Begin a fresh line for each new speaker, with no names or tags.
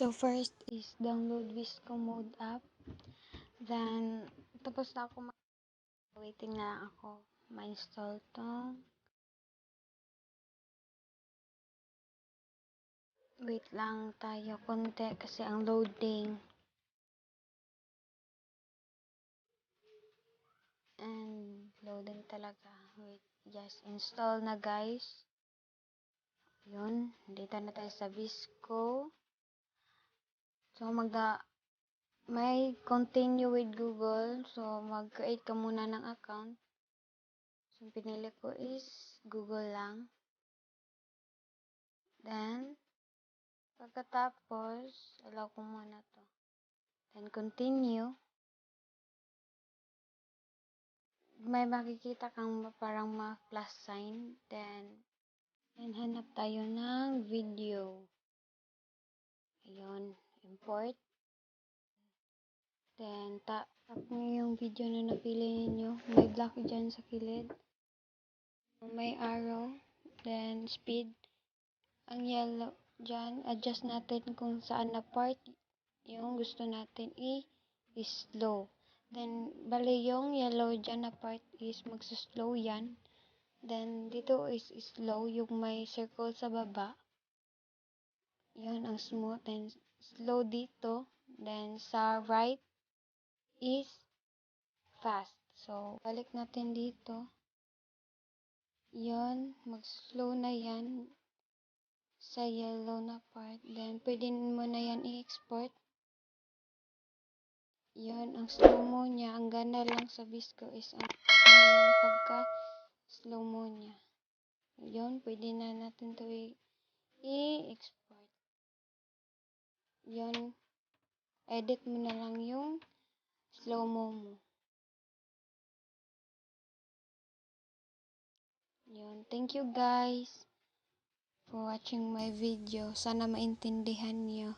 So first is download VSCO mode app. Then tapos na ako waiting na lang ako ma-install to. Wait lang tayo konti kasi ang loading. And loading talaga. Wait, just install na guys. Yun, dito na tayo sa VSCO. So may continue with Google. So mag-create ka muna ng account. So pinili ko is Google lang. Then pagkatapos, allow ko muna to. Then continue. May makikita kang parang plus sign. Then hanap tayo ng video. Ayun, import. Then tap nyo yung video na napili niyo. May block dyan sa kilid. May arrow. Then speed. Ang yellow dyan, adjust natin kung saan na part yung gusto natin i-slow. Then, bali yung yellow dyan na part is magsa-slow yan. Then, dito is slow, yung may circle sa baba. Yan ang smooth. Then, slow dito. Then, sa right is fast. So, balik natin dito. Yan, mag-slow na yan sa yellow na part. Then, pwede mo na yan i-export. Yun, ang slow-mo niya. Ang ganda lang sa VSCO is ang pagka-slow-mo niya. Yun, pwede na natin ito i-export. Yun, edit mo na lang yung slow-mo mo. Yun, thank you guys for watching my video. Sana maintindihan niyo.